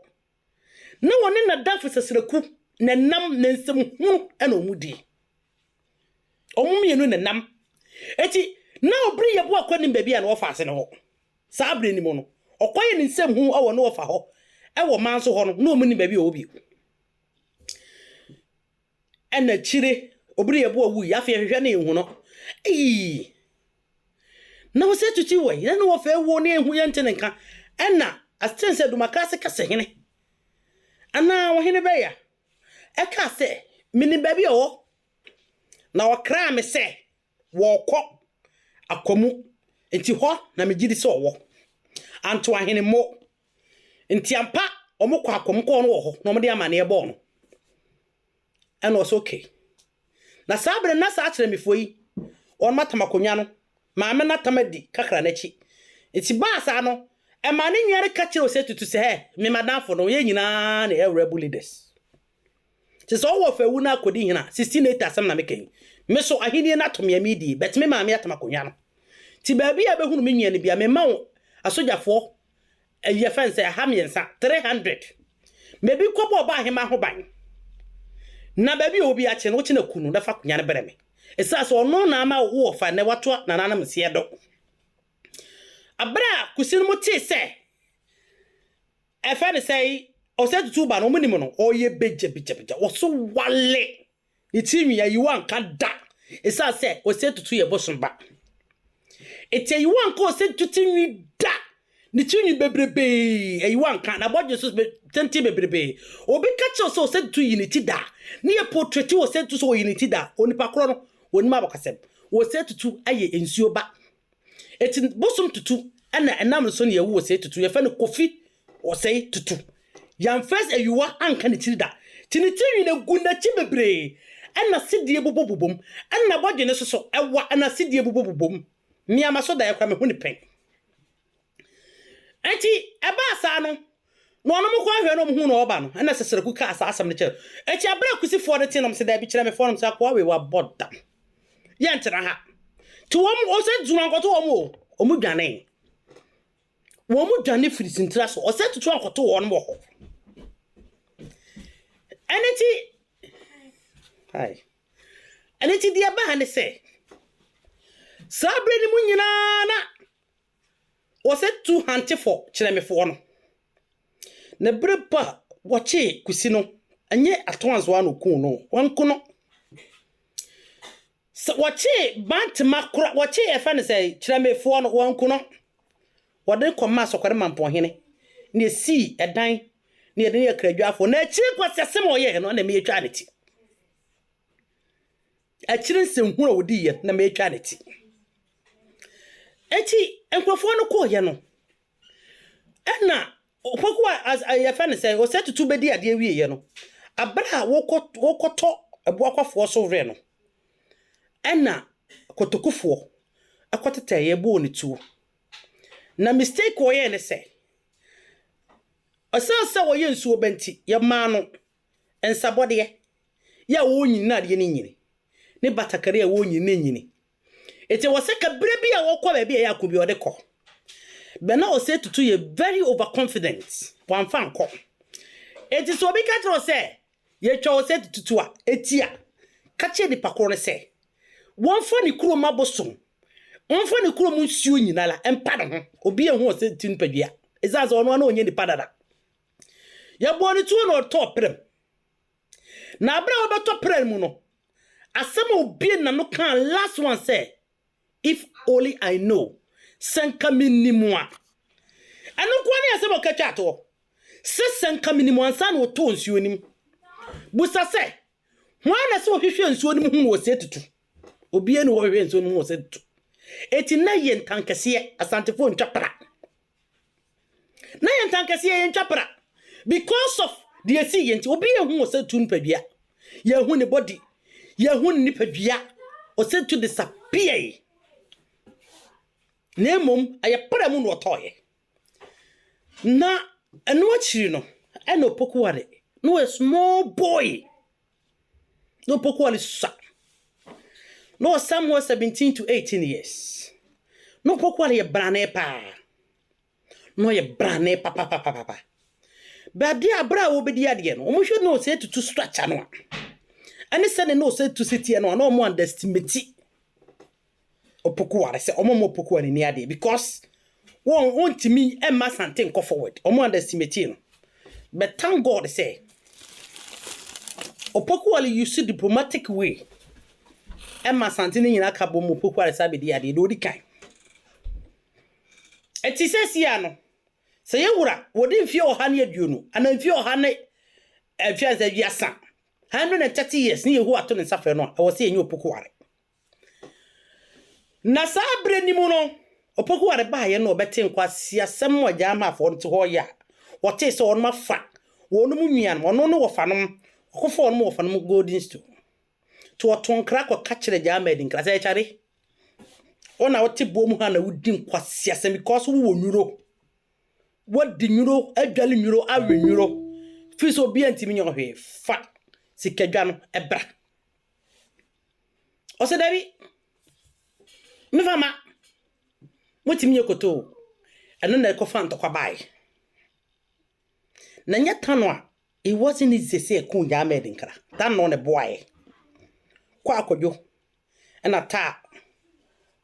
Na woni na dafu sesreku na nam na nsem hu ena omudi. Omumienu na nam. Eti na obri ye bo akwani baby a na ofa ase ne ho. Sa abri ni mo no. Okoye ni nsem hu awo na ofa ho. Ewo manso ho no na omuni baby obi. Ena chire obri ye bo awu ya fe hwehwe na ehu no. Na wo se tuti we na wo fa ewu na ehu ye ntene nka. Ena astense do makase kase hene. Ana wo hene be ya. Eka se mini baby o. Na wakra me se wo kọ akomu enti ho na megidi se owo anto ahene mo enti ampa omukọ akomu ko no wo ho na omde amane ebo no and was okay na sabre na sa akere mefoyi on matamakonya no ma me na tamadi kakra na chi enti ba sa no e ma ne nwere ka kire o se tutu se he me madamfo no ye nyina na rebel leaders ti so wo fa wu na akodi hina 16 asem na meken me so ahini na to me midi bet me ma me atamakonya no ti ba bia be hunu me nwie ne bia me ma asojafo ye fence ha miensa 300 me bi kobo ba ahema ho ban na ba bi obi a che no chi na kunu na fa konya ne bere me esa so no na ma wo fa ne wato na nana mse do abra kusin mo ti se e fa ne sei o se tutu ba no mo ni mo no o ye beje wo so wale itimi ya yiwan kan da esa se o se tutu ye bosun ba ete yiwan ko se tutu ni da ni tuni bebrebe yiwan kan na bodje so tenti bebrebe obi ka che so se tutu yiniti da ni e portrait o se tutu so yiniti da onipa kro no woni ma bakasem o se tutu aye ensuo ba eti bosun tutu ana enam so ne ye wo se tutu ye fa ne kofi o se tutu yan first eyiwa anka ne tida tinitiri ne guna chi bebre ana sidie bobobom ana bodje ne so ewa ana sidie bobobom mi amaso da yakwa me hu ne pen enti eba asa no no no mo kwa hwe no mo hu no oba no ana sesere ka asa asam ne che enti abra kusi for the tinom se da bi kire me for no se akwa we wa boda ye ntira ha ti wo mo o se duna nkoto wo mo dwane wo mo dwane firi sintira so o se tutu nkoto wo no ho Aneti dia ba ne se sabre ni mu nyina na o se 200 kire me fo no na brepa woche kusi no anye atonzo ano kun no wanko no so woche bant makura woche e fa ne se kire me fo no wanko no wode koma sokore mampo hene ne si edan ne ede ye kradwafo na akiri kwasese mo ye no na me etwa ne ti akiri nsenhura wodi ye na me etwa ne ti eti enkrofo no ko ye no na opokwa as ye fa ne se o se tutu bedi ade wie ye no abra wokoto eboakwafo so vre no na kotokufo akotete ye bo ne tuo na mistake wo ye ne se Osansa wo ye nsuo benti ye ma no ensabode ya wo nyina de ne nyini ne batakare ya wo nyina nyini ete wo se ka bre bia wo kwa ba bia ya ko bi ode ko But now say to you very overconfident. One fan call. It is so big catch say. Ye cho say to a etia. Catch the pakone say. One funny kuro mabosom. One funny kuro munsu nyinala empada ho. Obi ehun say tin padua. Ezaz ono na onye ni padada. Ya boni tu no top prem. Na abra obeto prem mu no. Asema obi na no kan last one say. If only I know. Senka minimua. Anu kwani asema kacha to. Se senka minimua ansa na oto nsuo nim. Busa se. Hwana se ohwehwe nsuo nim hu wo se tutu. Obi enu ohwehwe nsuo nim wo se tutu. Eti na ye ntankese asantefo ntwapra. Na ye ntankese ye ntwapra. Because of the see yenti obi ehu wo se tutu npadua. Ye hu ne body. Ye hu ne nipadua. O se to disappear. Nemom ayepra mu no otoye. Na enu achiri no eno pokuware. No a small boy. No pokuware sa. No somewhere 17 to 18 years. No pokuware ye brane pa. No ye brane pa. But dia bra wo be dia de no. Omo hwe no say to structure no. Ani se ne no say to city no no mo underestimate. Opokuware say omo mo pokuware ni ade because won timi emma santen go forward. Omo underestimate no. But thank God say opokuware use diplomatic way. Emma santen nyina ka bo mo pokuware sabe di ade do di kan. Eti sesi ano. Say yewura wodi mfie oha ne aduonu ana mfie oha ne afianza wiasa 130 years ni yehu ato ne safe no e wo se enye opokuware. Na sabre ni mu no opokuware ba ye no obete nkwasi asem moja ma afo nti ho ya wote se on ma fa wonu mu nnuan ono no wo fa no kofo no wo fa no golden stone to otonkra ko ka kire jama edin kra se chare ona wote bomu ha na wudi nkwasi asem because wo nwuro wodi nwuro adwale nwuro awe nwuro fiso bi antimi nyo hwe fa sikadwa no ebra o se dabi me fama motimi yekoto eno na ekofa ntokwa bai na nya tano a it wasn't easy say ku ya medin kra that no ne boy kwa akojo na ta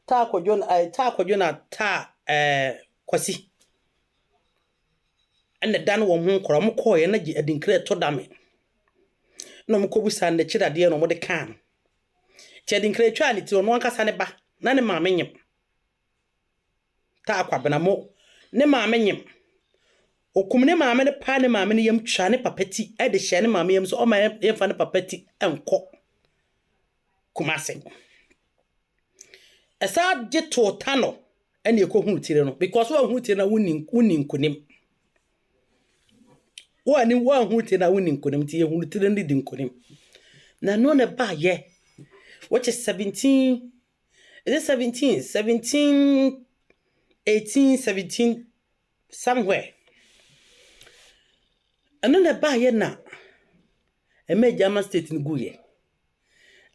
akojo na kwasi ene dan wo hu nkoro mo koye na gi adinkra to dame no mo kobusa na kirade no mo de kan ti adinkra twa ni ti ono ankasa ne ba na ne maame nyem ta akwabena mo ne maame nyem okumne maame ne pa ne maame ne yam twa ne papati e de hye ne maame yam so o ma yemfa ne papati enko kumase esa je to tano ene ekohu tire no because wa hu tire na wuni nkunim wani wa hu tire na wuni nkunim ti hu tire ndi nkunim na no ne ba ye which is 17 is it 17 18 17 somewhere and na ba ye na German state nguye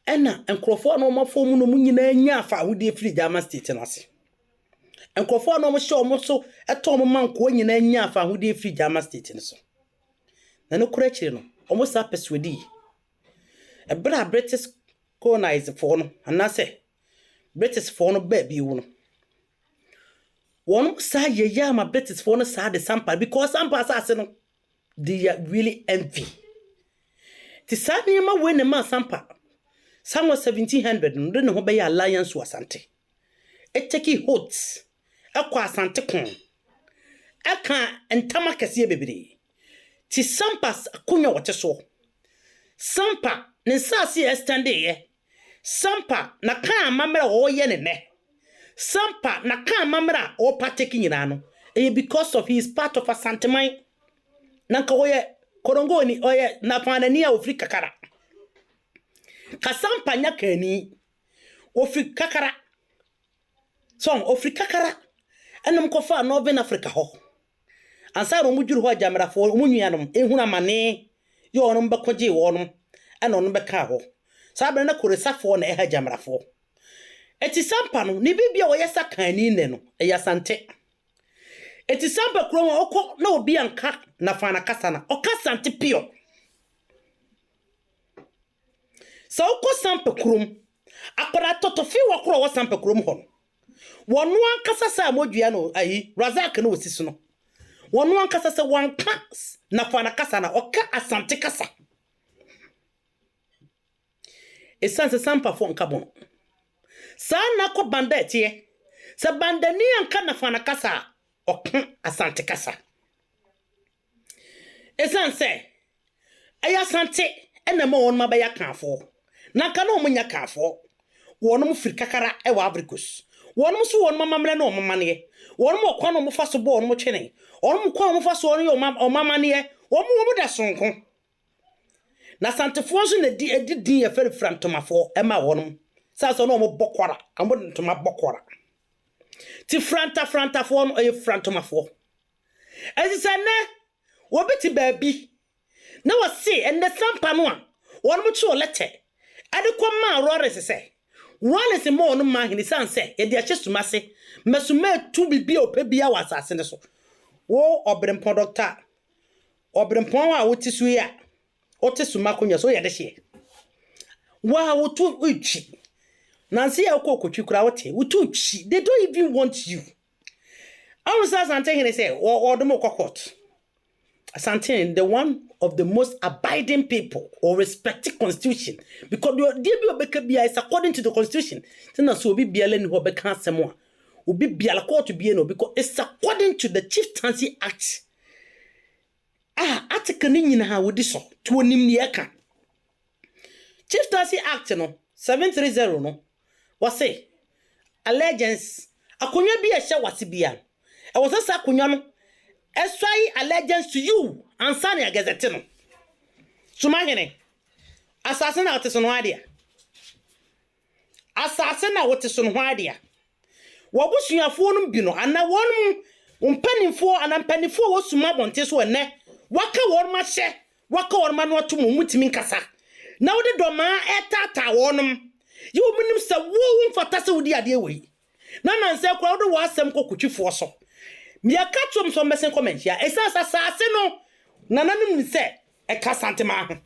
ena enkrofo na o mafo mu no nyina nya afa ahudi free German state na se enkrofo na o hye o so eto mo manko nyina nya afa ahudi free German state no so na no kura kire no o sa persuade e bra British colonize for no anase British for no ba bi wo no won sa ye ma British for no sa de sample because sample asase no they really envy ti sani ma we ne ma sample somewhere 1700 no ne ho be alliance wasante e take hots akwa asante kon aka entama kase bebere ti sampas akunya wote so sampa ne sase extende ye sampa na kan mamra wo ye ne sampa na kan mamra o pateki nyina no because of his part of asanteman na ka wo ye korongoni o ye na panani a ofri kakara ka sampa nya kani ofri kakara so ofri kakara enum ko fa Northern Africa ho ansa ro muduru ho jamra fo munnuanom ehuna mane yo onom bekoje wonom ana onom beka ho sabe na koresafo na eha jamrafo eti sampa no ni bibia wo yesa kani ne no eya sante Eti sampa krom okọ na obi anka na fana kasa na oka sante pio. Sa okọ sampa krom akora totofi wakoro wo sampa krom ho. Wonu ankasa sa modua no ayi Razak no osisu no. Wonu ankasa se wanka na fana kasa na oka asante kasa. Esanse sampa fo nka bon. Sa na ko banda etie. Sa banda ni anka na fana kasa oka asante kasa. Esanse aya asante ena ma won mabaya kanfo. Na ka na omunya kanfo. Wonum firi kakara e wa Africus. Wonum so won mamamre na omamane. Wonum okwa no mufa so bo wonum twene. Wonum kwa mufa so won omamane. Wonum da sonko. Na santefo so na di e fere frantomafo e ma wonum. Sa so no mo bokwara. Ambo ntoma bokwara. Ti franta fo no e frantomafo. Ezi se ne wo beti baabi. Na wo se ende sampa no a wonum chi o lete. Ade kwa ma Rollins se. Rollins mo no ma hini sanse ye de ahye sumase. Mesuma tu bibi opa bia wasase ne so. Wo obrempon doctor. Obrempon wa woti su ya. Ote suma konya so ye de hye. Wa wotu uchi. Nansi ya okokotwi kura wote. Wotu uchi. They don't even want you. Awusa Asante hini say or the kokot. Asante, the one of the most abiding people or respected constitution because the DB Obekabia is according to the constitution. So obi biale ni ho beka asemo a obi biala court be no because it's according to the Chieftaincy Act. Article ni nyina ha wodi so to onim ne eka. Chieftaincy Act no 730 no was say allegiance akonya bi ehye wase bia. E was say akonya no eswai allegiance to you ansani agazete no sumahene asase na woteso no adia asase na woteso no adia wobusuafo no bi no ana wonum mpanimfo ana mpanimfo wo suma bonte so ne waka won ma hye waka won ma no atomo mutimi nkasa na wode do ma etata wonum ye omunim se wo mfata se wodi ade we na nanse kura wode wo asem kokotwifo so Mia catchum some messing comment ya. Esa no. Nananum ni se. E kasante ma ho.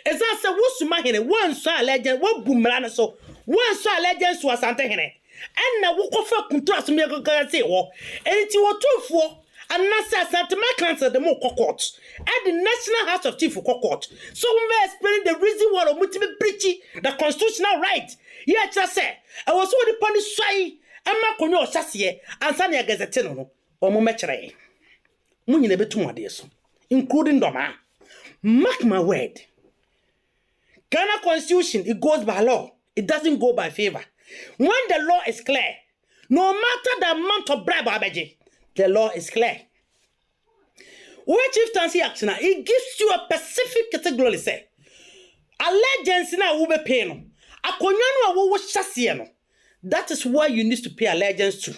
Esa se wosuma hene. One so legend. Wo bumra na so. One so legend so asante hene. Enna wo kofa kuntu asumi gaga se wo. Enti wo tofo. Anase asante ma cancel the mo court. At the National House of Chief court. So we may explain the reason why omutime breach the constitutional right. Yeah, just say. I was so the punish swai. Ama konyo osase ansane ya gazette no. Omo mechire munyine betum ade so including doma. Mark my word, Ghana constitution, it goes by law, it doesn't go by favor. When the law is clear, no matter the amount of bribe abeje, the law is clear. Where Chieftaincy Act now, it gives you a specific category say allegiance na wo be pay no akonya no wo hyase no. That is why you need to pay allegiance to.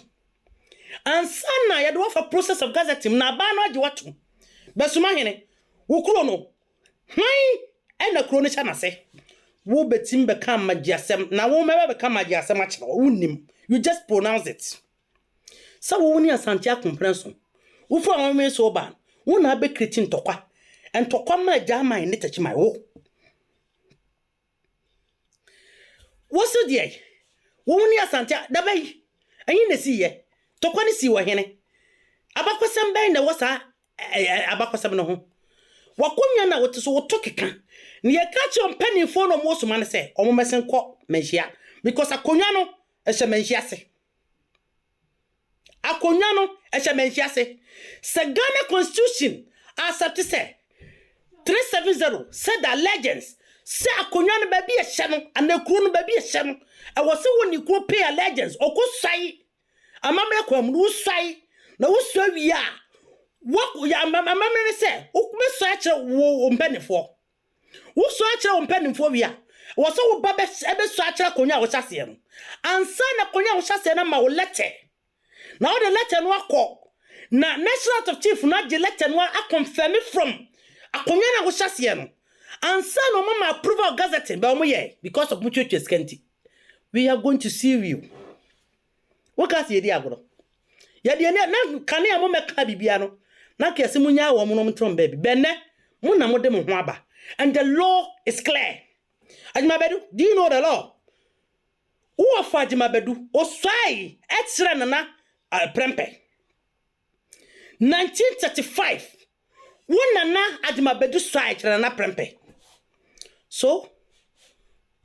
And sana ya do for process of gazetting na ba no age watu. Besuma hene. Wo kro no. Hwan e na kro no cha na se. Wo betim be kan magiasem na wo mebe be kan magiasem a kire wo nim. You just pronounce it. So wo ni Asante akompreso. Wo fu awon me so ba. Wo na be creating tokwa. En tokwa ma jama ni tachi mai wo. Wo so die. Wo ni Asante da bai. Anyi na si ye. Tokwa ni si wo hene. Abakwasem bai na wo sa abakwasem no ho. Wakonya na wote so wotokeka. Ni ye ka che mpanimfo no mo so man se omo mesen kọ menhia because akonya no ehye menhia se. Akonya no ehye menhia se. Se Ghana constitution accept say 370 said the legends say akonya no ba bi ehye no anakuru no ba bi ehye no. E wo se woni kro pay allegiance okosai amamre kwam no usai na usua wi a wo ya amamre se okumeso a kire wo mpanimfo wo so a kire wo mpanimfo wi a wo so wo ba be so a kire konya wo hyase no ansa na konya wo hyase na ma wo letter na wo de letter no akọ na National of Chief na de letter no a confirm from akonya na wo hyase no ansa no mama approval gazetting ba mo ye because of mutual scanty. We are going to see you. What can you do? Ya de na kane a mo meka bibia no na kese munya wo mo no mtrom baby benne mo na mo de mo ho aba and the law is clear. Ajimabedu, do you know the law? Who of Ajimabedu osai etre nana prempe 1935 one nana Ajimabedu sai etre nana prempe. So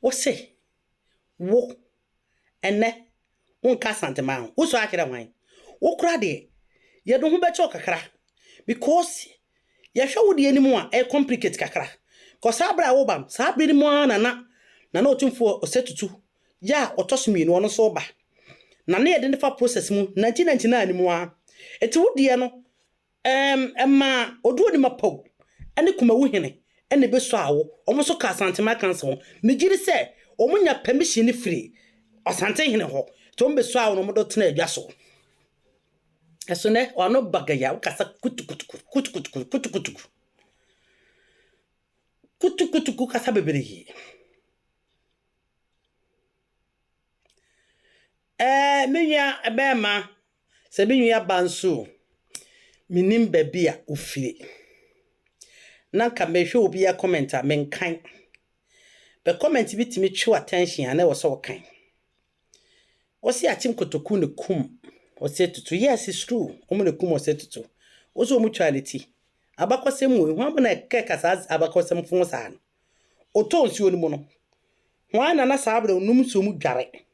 what say wo ene wonka santema wo so akere hwan wo kura de ye do ho be cho kakra because ye hwe wo de animu a e complicate kakra cause abra wo bam sa abri mu nana otumfo osetutu ya otosuminu ono so ba nana ye de ne fa process mu 1999 animu a eti wo de no ma odu ni mapaw ene kuma wo hene ene be so awo omo so ka santema kanse megiri se omunya permission free osante hene ho to mbe so awo no modo tena adwa so eso ne ono bagaya ukasa kutukutuku kasa bebere menya ebema se binwa banso minim babia ofire nanka mehwe obi ya commenter menkan be comment bitimi twa attention ana wo so kan osi achim kotoku ne kum osi tutu yes it's true omo ne kum osi tutu oso mutuality abakosem wo hu amna keka sa abakosem fun sa no oto nsuo ni mu no hu ana na sabre onum nsuo mu dware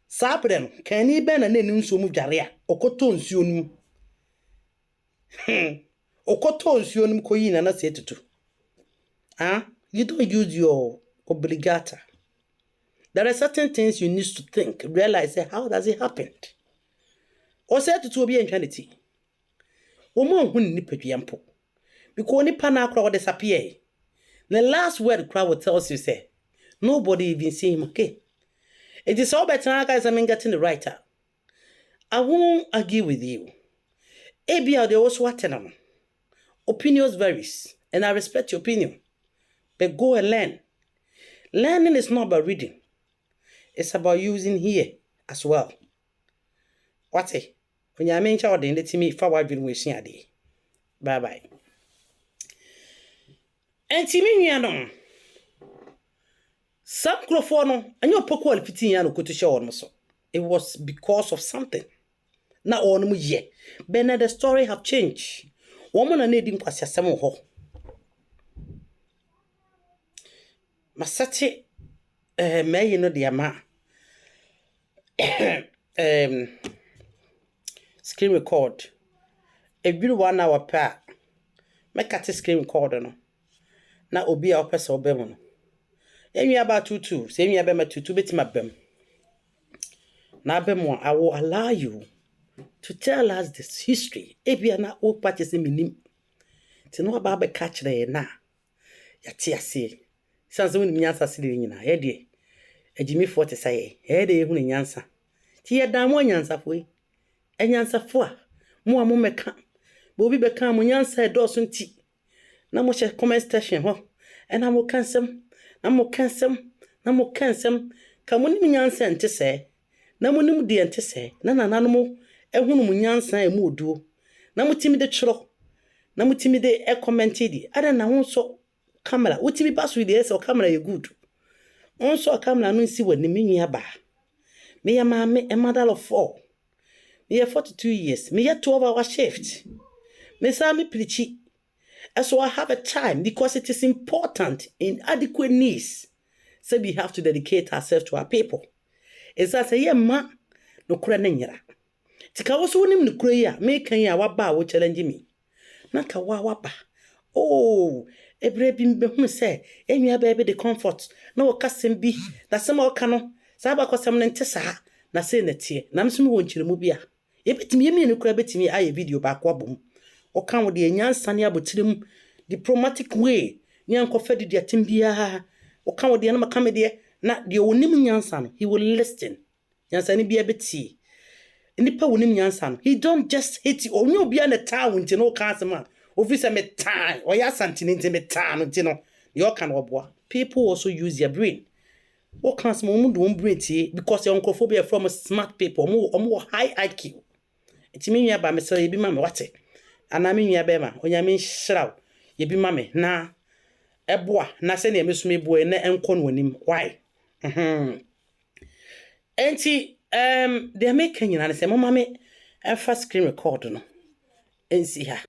sabre no kan ni be na na nsuo mu dware a okoto nsuo nu okoto nsuo nu koyi na se tutu you don't use your obligata. There are certain things you need to think, realize how does it happen. Or say to be infinity. Woman who nipa because nipa na crowd disappear. The last word crowd will tell you say nobody even see him. Okay, it is all better now, guys. I'm getting the right out. I won't argue with you. ABL they also what them. Opinions varies, and I respect your opinion. But go and learn. Learning is not about reading. It's about using here as well. What's it? When you mean child, let me forward with me. Bye bye. And Timmy, you know, some crophono, and your poor 15 years ago to show on so. It was because of something. Now on me yet. But the story have changed. Woman and needing was a summer ho. Masati may you know the ama screen record a good 1 hour per make a screen recorder no na obi a opesa obem no emi about 22 say emi abema 22 betima bem na abem I will allow you to tell us this history ebia na o purchase minim ti no ba be catch there na yati ase sanse woni nyansa sile nyina ye de agimi 40 say ye de ehunu nyansa ti ye dan mo nyansa foi enyansa fo a mo a mo meka bo bi beka mo nyansa e do so nti na mo che comment station ho ena mo kansem na mo kansem ka mo nim nyansa nti se na mo nim de nti se na nananom ehunu mo nyansa e mo oduo na mo timi de tworo na mo timi de e comment di ada na ho so camera utimi pass with the so camera you good on so camera no si wani me nua ba me ya maame a mother of 4 me ya 42 years me ya 12 hour shift me sa me preachi so I have a time because it is important in adequate needs so we have to dedicate ourselves to our people is that say ma no kura na nyira tika wo so wonim no kura ya me kan ya wa ba wo challenge me na ka wa ba oh ebre bi mbehu se enwia ba ebe the comfort na wakasem bi na sema waka no sa ba kwasem ne ntesa na se netie na msumi wo nkyiremu bia ebetimi yemi ne kura betimi aye video ba kwa bom oka wo de nyansa ne abotirem diplomatic way nyankofa de atim bia oka wo de na maka me de na de onim nyansa no he will listen nyansa ne bia beti nipa wonim nyansa no he don't just hate you onyo bia na town nti no ka asema officer me time or ya santini nti me time nti no you can oboa people also use their brain what can small mundo brain ti because your oncophobia from smart people more high IQ Nti me nua ba me sɛ yebi ma me wate. Ana me nua be ma onyame nhyiraw yebi ma me na eboa na sɛ ne meso me boa na enko no anim. Why? Enti de make nyina ne sɛ mama me ɛfa screen record no. Ensi ha.